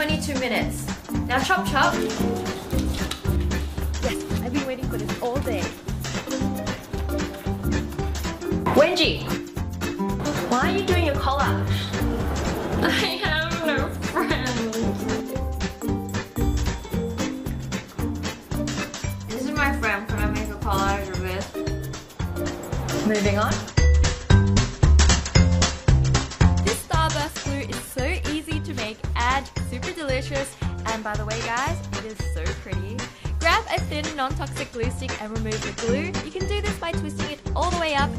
22 minutes. Now chop chop. Yes, I've been waiting for this all day. Wenji, why are you doing your collage? I have no friends. This is my friend. Can I make a collage of this? Moving on. This Starburst glue is so easy to make and super delicious. And by the way guys, it is so pretty. Grab a thin non-toxic glue stick and remove the glue. You can do this by twisting it all the way up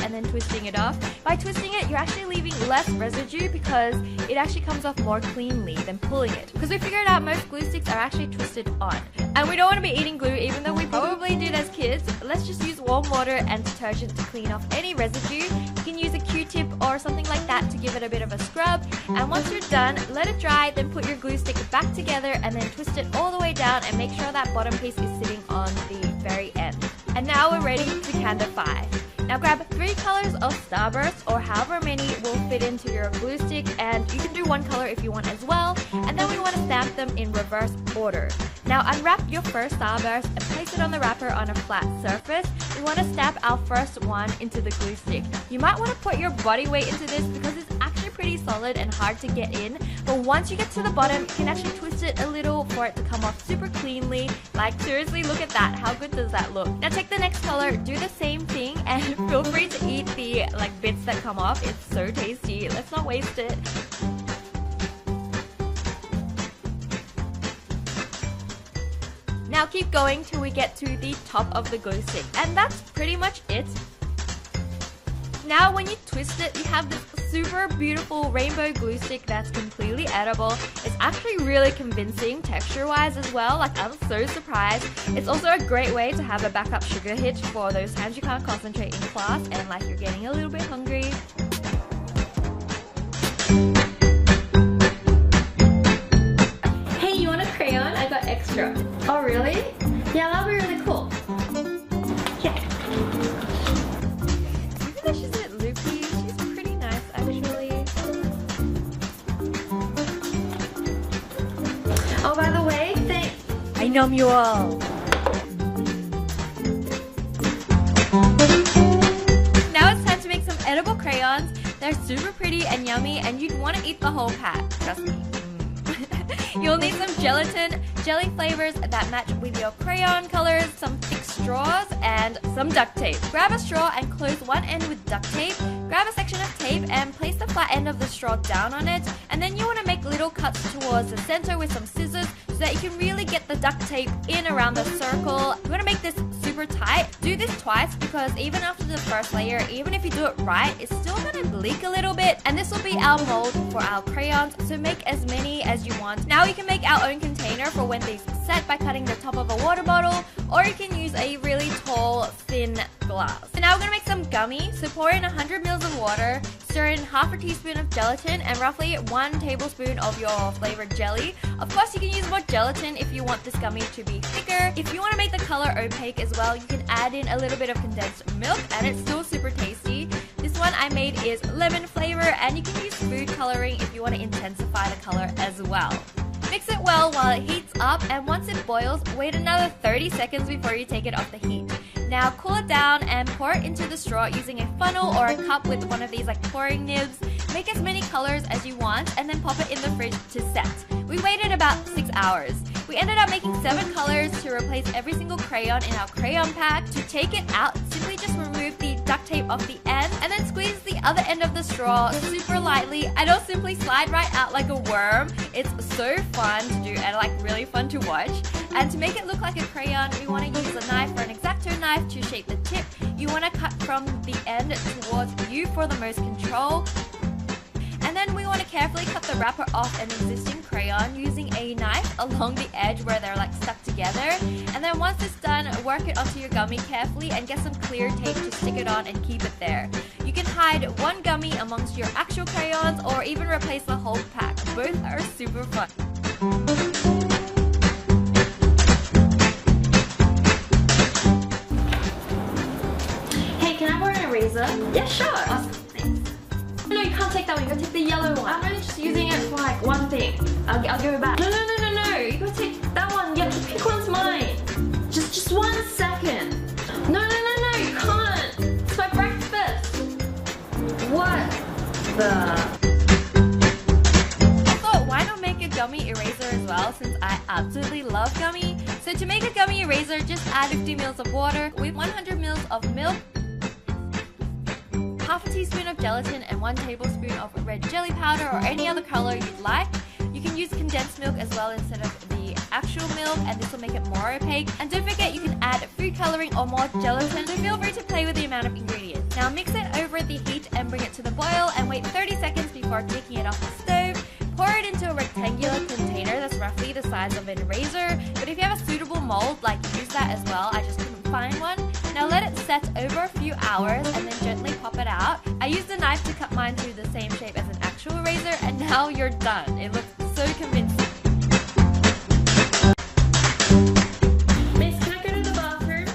and then twisting it off. By twisting it, you're actually leaving less residue because it actually comes off more cleanly than pulling it. Because we figured out most glue sticks are actually twisted on. And we don't want to be eating glue even though we probably did as kids. Let's just use warm water and detergent to clean off any residue. You can use a Q-tip or something like that to give it a bit of a scrub. And once you're done, let it dry, then put your glue stick back together and then twist it all the way down and make sure that bottom piece is sitting on the very end. And now we're ready to candify. Now grab 3 colors of Starburst or however many will fit into your glue stick, and you can do 1 color if you want as well. And then we want to stamp them in reverse order. Now unwrap your first Starburst and place it on the wrapper on a flat surface. We want to stamp our first one into the glue stick. You might want to put your body weight into this because it's actually pretty solid and hard to get in. But once you get to the bottom, you can actually twist it a little for it to come off super cleanly. Like seriously, look at that. How good does that look? Now take the next color, do the same thing, and feel free to eat the bits that come off. It's so tasty. Let's not waste it. Now keep going till we get to the top of the glue stick, and that's pretty much it. Now when you twist it, you have this super beautiful rainbow glue stick that's completely edible. It's actually really convincing texture-wise as well. Like, I'm so surprised. It's also a great way to have a backup sugar hit for those times you can't concentrate in class and like you're getting a little bit hungry. Hey, you want a crayon? I got extra. Oh really? Yeah, that'll be really cool. Yeah. Even though she's a bit loopy, she's pretty nice actually. Oh, by the way, I know you all. Now it's time to make some edible crayons. They're super pretty and yummy, and you'd want to eat the whole pack, trust me. You'll need some gelatin, jelly flavors that match with your crayon colors, some thick straws, and some duct tape. Grab a straw and close one end with duct tape. Grab a section of tape and place the flat end of the straw down on it. And then you want to make little cuts towards the center with some scissors so that you can really get the duct tape in around the circle. You want to make this super tight. Do this twice because even after the first layer, even if you do it right, it's still going to leak a little bit. And this will be our mold for our crayons, so make as many as you want. Now you can make our own container for when these set by cutting the top of a water bottle, or you can use a really tall, thin glass. So now we're going to make some gummy. So pour in 100 ml of water, stir in half a teaspoon of gelatin and roughly 1 tablespoon of your flavored jelly. Of course, you can use more gelatin if you want this gummy to be thicker. If you want to make the color opaque as well, you can add in a little bit of condensed milk and it's still super tasty. This one I made is lemon flavor, and you can use food coloring if you want to intensify the color as well. Mix it well while it heats up, and once it boils, wait another 30 seconds before you take it off the heat. Now cool it down and pour it into the straw using a funnel or a cup with one of these pouring nibs. Make as many colors as you want and then pop it in the fridge to set. We waited about 6 hours. We ended up making 7 colors to replace every single crayon in our crayon pack. To take it out, simply just remove the duct tape off the end and then squeeze the other end of the straw super lightly, and it'll simply slide right out like a worm. It's so fun to do and really fun to watch. And to make it look like a crayon, we want to use a knife or an X-Acto knife to shape the tip. You want to cut from the end towards you for the most control. And then we want to carefully cut the wrapper off an existing crayon using a knife along the edge where they're stuck together. And then once it's done, work it onto your gummy carefully and get some clear tape to stick it on and keep it there. You can hide one gummy amongst your actual crayons or even replace the whole pack. Both are super fun. Hey, can I borrow an eraser? Yeah, sure. Awesome, thanks. No, you can't take that one. You gotta take the yellow one. I'll give it back. No, no, no, no, no. You gotta take that one. Yeah, pick one's mine. Just 1 second. No, no, no, no, you can't. It's my breakfast. What the? Why not make a gummy eraser as well, since I absolutely love gummy. So to make a gummy eraser, just add 50 ml of water with 100 ml of milk, half a teaspoon of gelatin, and 1 tablespoon of red jelly powder or any other color you'd like. You can use condensed milk as well instead of the actual milk, and this will make it more opaque. And don't forget, you can add food coloring or more gelatin, so feel free to play with the amount of ingredients. Now mix it over the heat and bring it to the boil, and wait 30 seconds before taking it off the stove. Pour it into a rectangular container that's roughly the size of an eraser, but if you have a suitable mold, like, use that as well. I just couldn't find one. Now let it set over a few hours and then gently pop it out. I used a knife to cut mine through the same shape as an actual eraser, and now you're done. It looks so convincing. Miss, can I go to the bathroom?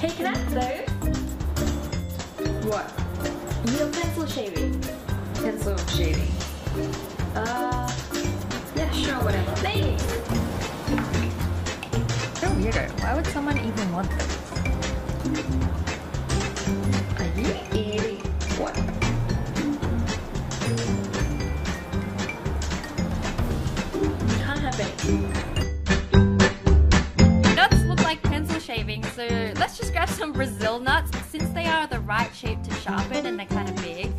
Hey, can I have those? What? Your pencil shaving. Pencil shaving. Yeah, sure, whatever. Thanks! So weirdo. Why would someone even want this? Are you eating what? Can't have any. Nuts look like pencil shaving, so let's just grab some Brazil nuts, since they are the right shape to sharpen and they're kind of big.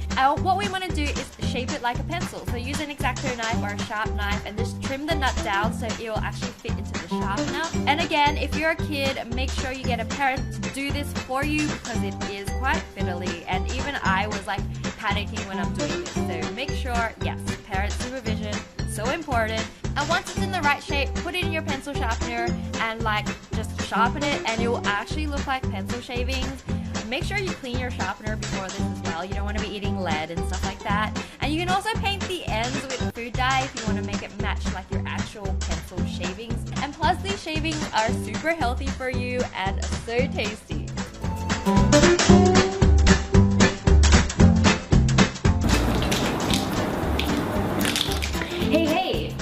What we want to do is shape it like a pencil, so use an X-Acto knife or a sharp knife and just trim the nut down so it will actually fit into the sharpener. And again, if you're a kid, make sure you get a parent to do this for you, because it is quite fiddly, and even I was like panicking when I'm doing this. So make sure, yes, parent supervision, so important. And once it's in the right shape, put it in your pencil sharpener and like just sharpen it, and it will actually look like pencil shavings. Make sure you clean your sharpener before this as well. You don't want to be eating lead and stuff like that. And you can also paint the ends with food dye if you want to make it match like your actual pencil shavings. And plus, these shavings are super healthy for you and so tasty. Hey, hey!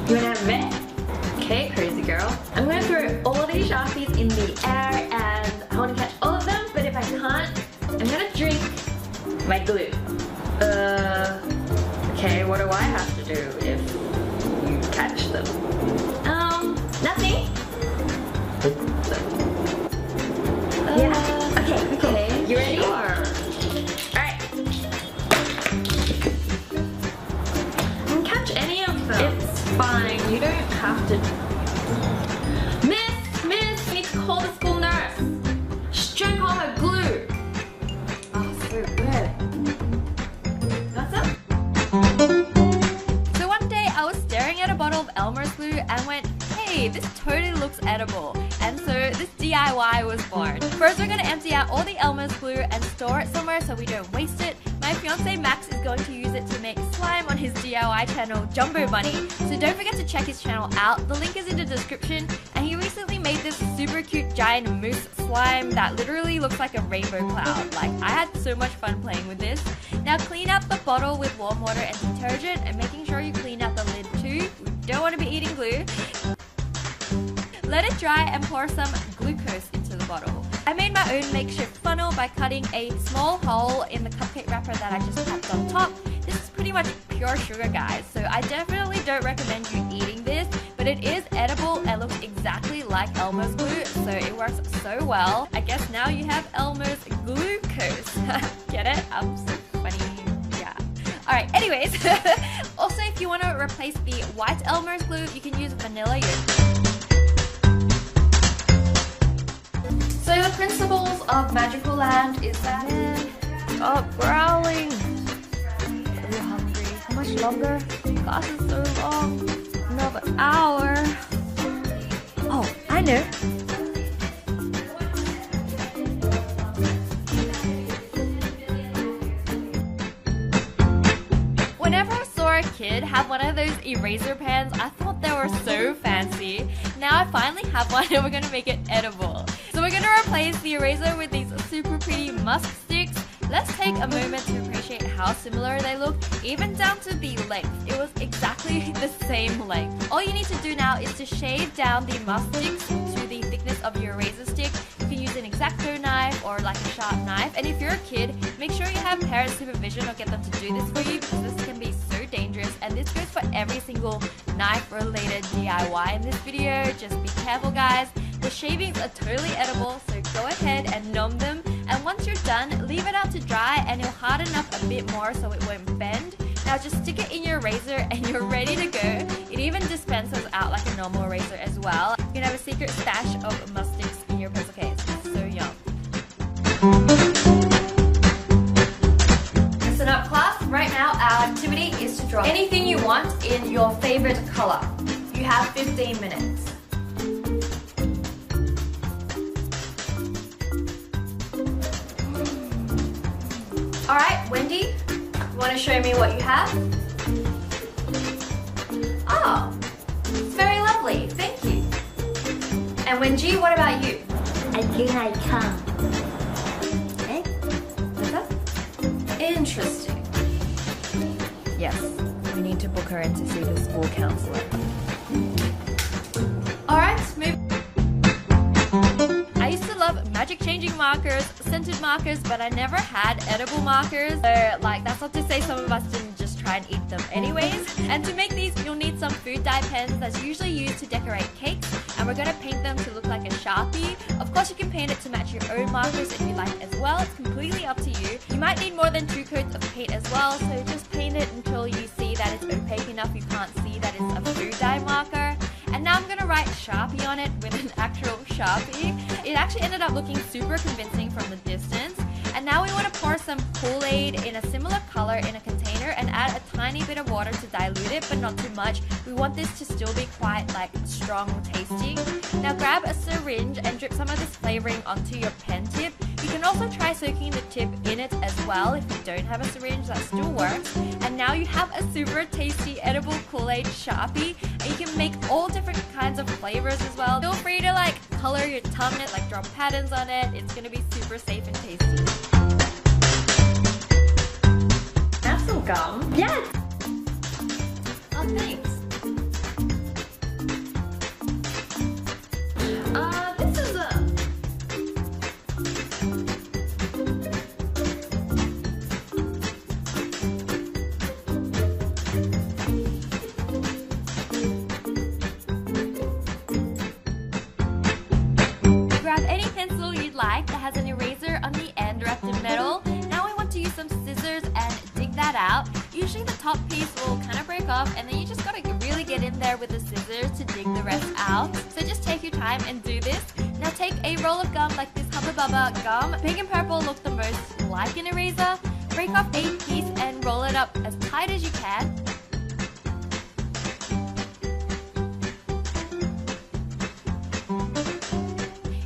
You wanna have a bet? Okay, crazy girl. I'm gonna throw all these Sharpies in the air and I wanna catch all of them, but if I can't, I'm gonna drink my glue. Okay, what do I have to do if you catch them? Nothing. Yeah, okay. You ready? Sure. Alright. You can catch any of them. It's fine, you don't have to. Miss, you need to call the school nurse. She drank all her glue. Oh, so good. Got some? So one day I was staring at a bottle of Elmer's glue and went, hey, this totally looks edible. And so this DIY was born. First, we're going to empty out all the Elmer's glue and store it somewhere so we don't waste it. My fiance Max is going to use it to make slime on his DIY channel, Jumbo Bunny. So don't forget to check his channel out. The link is in the description. And he recently made this super cute giant mousse slime that literally looks like a rainbow cloud. Like, I had so much fun playing with this. Now clean out the bottle with warm water and detergent, and making sure you clean out the lid too. We don't want to be eating glue. Let it dry and pour some glucose into the bottle. I made my own makeshift funnel by cutting a small hole in the cupcake wrapper that I just tapped on top. This is pretty much pure sugar, guys, so I definitely don't recommend you eating this, but it is edible and looks exactly like Elmer's glue, so it works so well. I guess now you have Elmer's glucose. Get it? I'm so funny. Yeah. Alright, anyways, also if you want to replace the white Elmer's glue, you can use vanilla yogurt. So the principles of Magical Land is that Stop growling! Are you hungry? How much longer? Class is so long. Another hour. Oh, I know. kid, have one of those eraser pens. I thought they were so fancy. Now I finally have one and we're gonna make it edible. So we're gonna replace the eraser with these super pretty musk sticks. Let's take a moment to appreciate how similar they look, even down to the length. It was exactly the same length. All you need to do now is to shave down the musk sticks to the thickness of your eraser stick. You can use an X-Acto knife or like a sharp knife. And if you're a kid, make sure you have parent supervision or get them to do this for you, because this can be so dangerous. And this goes for every single knife-related DIY in this video. Just be careful, guys. The shavings are totally edible, so go ahead and numb them. And once you're done, leave it out to dry and it'll harden up a bit more so it won't bend. Now just stick it in your razor and you're ready to go. It even dispenses out like a normal razor as well. You can have a secret stash of musk sticks in your pencil case. It's so yum. Listen up, class. Right now our activity is to draw anything you want in your favorite color. You have 15 minutes. Alright, Wendy, you want to show me what you have? Oh, it's very lovely, thank you. And Wendy, what about you? I think I can. Okay, what's that? Interesting. Yes, we need to book her in to see the school counselor. Alright, move. I used to love magic changing markers, scented markers, but I never had edible markers. So like, that's not to say some of us didn't just try and eat them anyways. And to make these, you'll need some food dye pens that's usually used to decorate cakes. And we're gonna paint them to look like a Sharpie. Of course you can paint it to match your own markers if you like as well. It's completely up to you. You might need more than 2 coats of paint as well, so just paint it until you see that it's opaque enough you can't see that it's a food dye marker. And now I'm gonna write Sharpie on it with an actual Sharpie. It actually ended up looking super convincing from the distance. And now we want to pour some Kool-Aid in a similar color in a container and add a tiny bit of water to dilute it, but not too much. We want this to still be quite like strong tasting. Now grab a syringe and drip some of this flavoring onto your pen tip. You can also try soaking the tip in it as well. If you don't have a syringe, that still works. And now you have a super tasty edible Kool-Aid Sharpie, and you can make all different kinds of flavors as well. Feel free to like color your tongue in it, like draw patterns on it. It's gonna be super safe and tasty. Have some gum. Yes! Oh, thanks. This is a... Grab any pencil you'd like that has an eraser on the end wrapped in metal. Now we want to use some scissors and dig that out. Usually the top piece will kind of break off, and then you just gotta really get in there with the scissors to dig the rest out. So just take your time and do this. Now take a roll of gum like this Hubba Bubba gum. Pink and purple look the most like an eraser. Break off a piece and roll it up as tight as you can.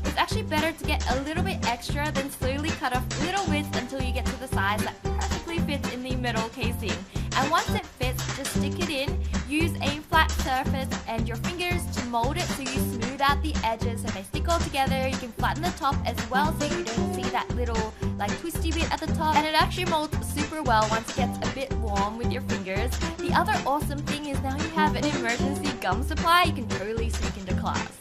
It's actually better to get a little bit extra, then slowly cut off little bits until you get to the size that perfectly fits in the metal casing. And once it fits, just stick it in. Use a flat surface and your fingers to mold it so you smooth out the edges so they stick all together. You can flatten the top as well so you don't see that little like twisty bit at the top. And it actually molds super well once it gets a bit warm with your fingers. The other awesome thing is now you have an emergency gum supply you can totally sneak into class.